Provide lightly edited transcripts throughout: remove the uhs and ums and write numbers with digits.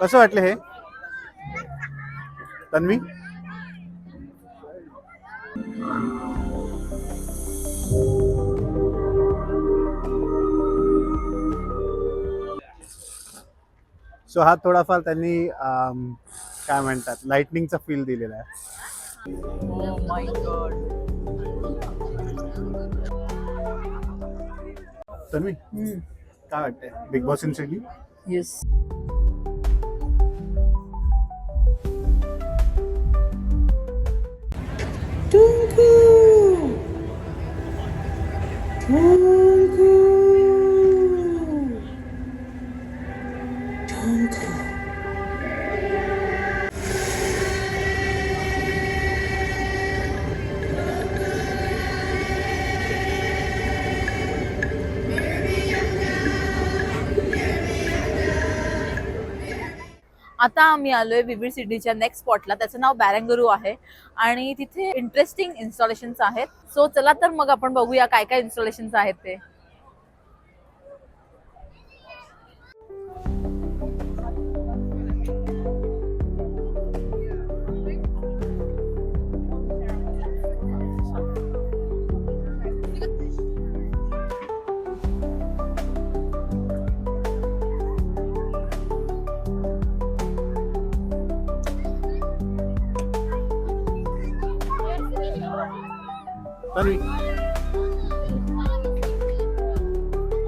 कसं वाटलं हे तन्वी? सो हा थोडाफार त्यांनी काय म्हणतात लाइटनिंगचा फील दिलेला आहे. Oh my God. तन्वी काय वाटतंय big boss in city? Yes. आता आम्ही आलोय विविड सिटीच्या नेक्स्ट स्पॉटला. त्याचं नाव बॅरंगरू आहे आणि तिथे इंटरेस्टिंग इन्स्टॉलेशन्स आहेत. सो चला तर मग आपण बघूया काय काय इन्स्टॉलेशन्स आहेत ते. तन्वी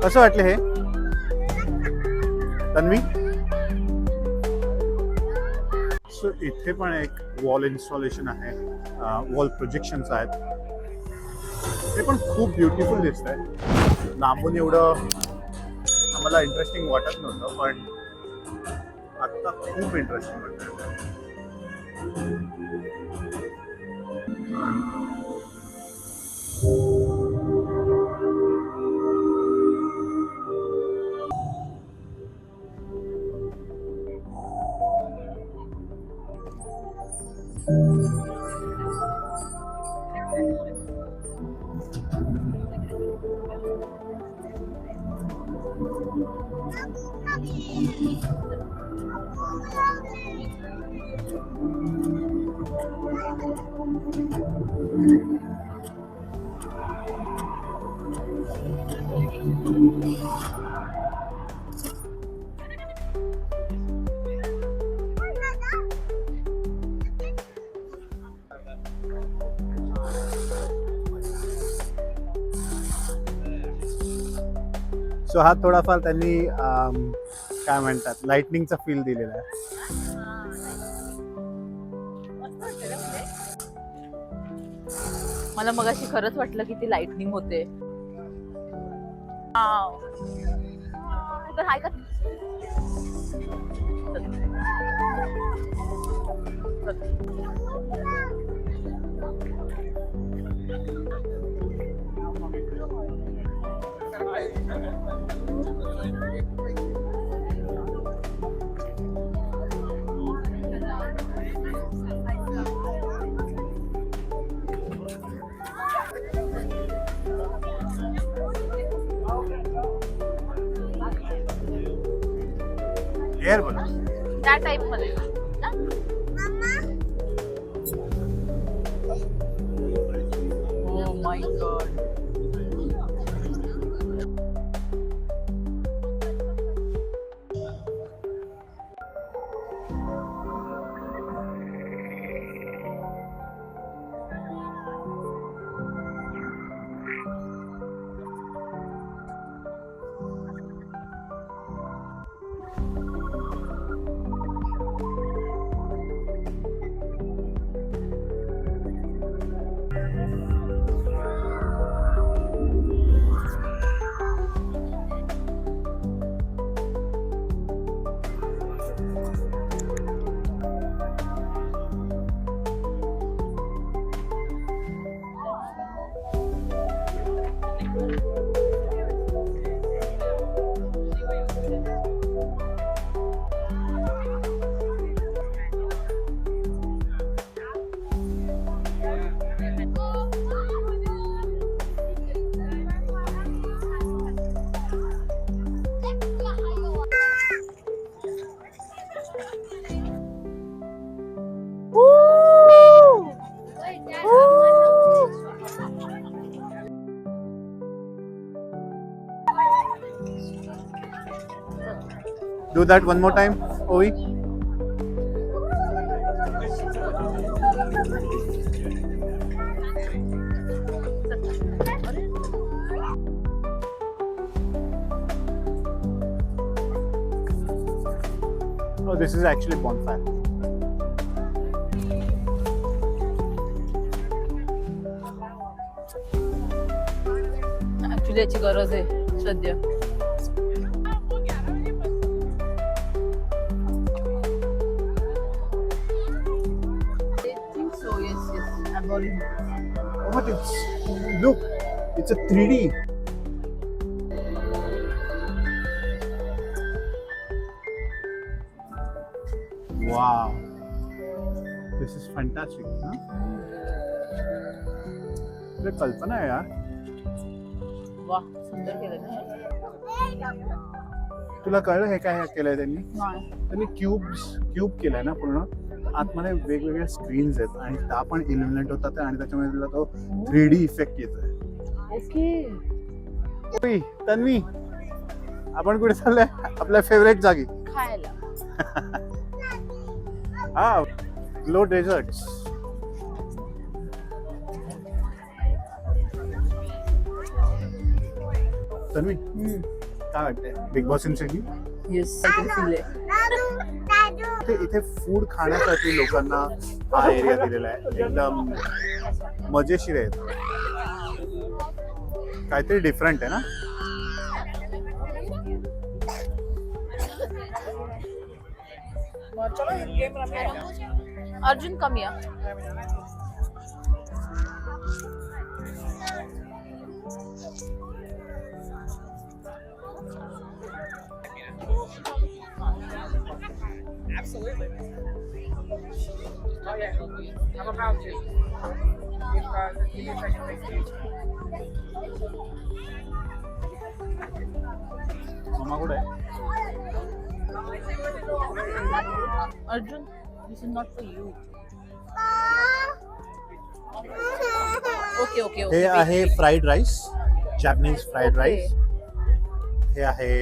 कसं वाटलं हे तन्वी? सो इथे पण एक वॉल इन्स्टॉलेशन आहे, वॉल प्रोजेक्शन्स आहेत. ते पण खूप ब्युटिफुल दिसत आहे. लांबून एवढं आम्हाला इंटरेस्टिंग वाटत नव्हतं पण आत्ता खूप इंटरेस्टिंग वाटतं. सो हा थोडाफार त्यांनी काय म्हणतात लाइटनिंगचा फील दिलेला आहे. मला मगाशी खरंच वाटलं की ती लाइटनिंग होते. तर हाय का? एअर बलून त्या टाइप मध्ये oh my God. Do that one more time, Ovi. Oh, this is actually bonfire. Actually याची गरज आहे सध्या. So yes, I'm boring. Oh, but it's look, it's a 3D. Wow, this is fantastic. Huh? तुला कल्पना आहे यार. वा सुंदर केलं ना. तुला कळलं हे काय केलंय त्यांनी? नाही. त्यांनी क्यूब केलाय ना पूर्ण. आतमध्ये वेगवेगळ्या स्क्रीन्स आहेत आणि त्या पण इल्युमिनेट होतात आणि त्याच्यामध्ये तुला तो 3D इफेक्ट येतोय. ओके. तन्वी, आपण कुठे चाललोय? आपल्या फेवरेट जागी. खायला. हा, ग्लो डेझर्ट्स. तन्वी, काय वाटतंय big boss in city? Yes. इथे फूड खाण्यासाठी लोकांना हा एरिया दिलेला आहे. एकदम मजेशीर आहे. काहीतरी डिफरंट आहे ना. अर्जुन कम या. Absolutely. Oh yeah. I'm about to. Give me a second. मामा कुठे आहे? Arjun, this is not for you. Okay okay okay. हे आहे fried rice, Japanese fried Okay. Rice. हे आहे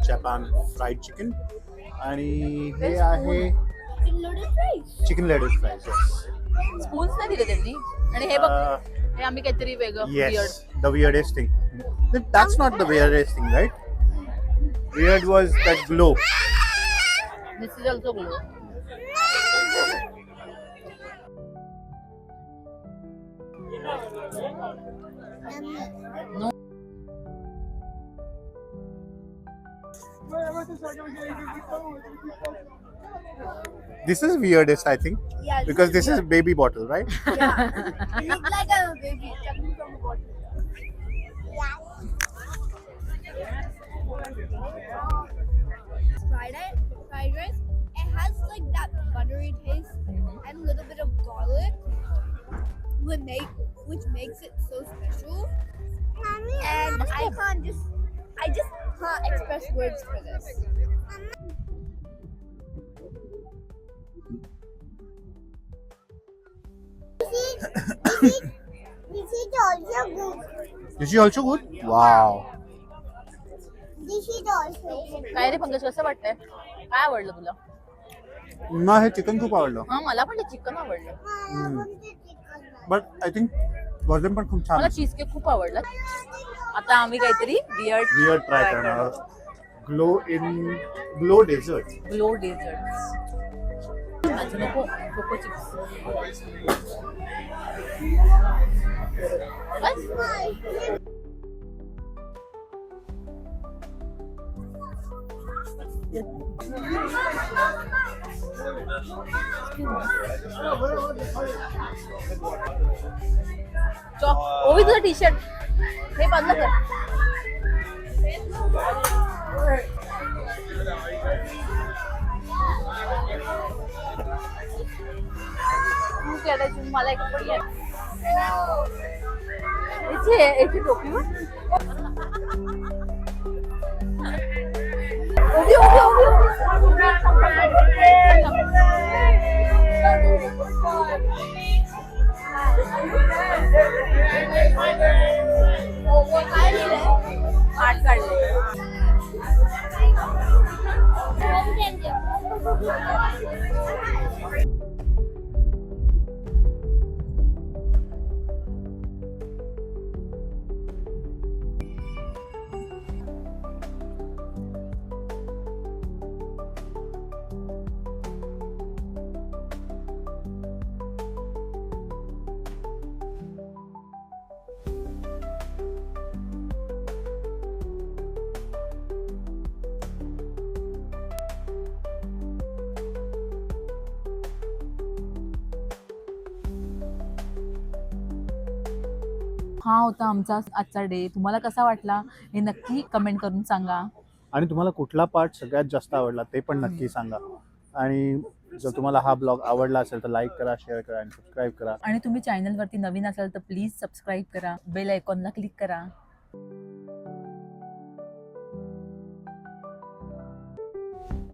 जपान फ्राईड चिकन आणि हे आहे चिकन लेडीज फ्राईज. स्पून्स नाही दिले त्यांनी. आणि हे बघ, हे आम्ही काहीतरी वेगळं. Yes, the weirdest thing. That's not the weirdest thing, right? Weird was that glow. This is also glow. No. This is weirdest, I think, Yeah, because this is baby bottle, right? yeah. It looks like a baby coming from a bottle. Fried rice. It has like that buttery taste and a little bit of garlic, which makes it so special. And I just can't express words for this. This is also good. Is she also good? Wow. This is also good. काय रे पंकज, कसं वाटतंय? काय आवडलं तुला? ना हे chicken खूप आवडलं. हा, मला पण ते चिकन आवडलं. बट आय थिंक वर्जन पण खूप छान मला आहे. चीज केक खूप आवडलं. आता आम्ही काहीतरी वियर्ड ट्राय करणार. Glow dessert. Glow desserts. अच्छा नको, कोको चिप्स. ओवी तुझं टी शर्ट हे बंद कर. तू केलं मला एक पण येत. याची टोपी ओवी ओवी ओवी आठ काढले. हा होता आमचा आजचा डे. तुम्हाला कसा वाटला हे नक्की कमेंट करून सांगा. आणि तुम्हाला कुठला पार्ट सगळ्यात जास्त आवडला ते पण नक्की सांगा. आणि जर तुम्हाला हा ब्लॉग आवडला असेल तर लाईक करा, शेअर करा आणि सबस्क्राईब करा. आणि तुम्ही चॅनलवरती नवीन असाल तर प्लीज सबस्क्राईब करा, बेल आयकॉनला क्लिक करा.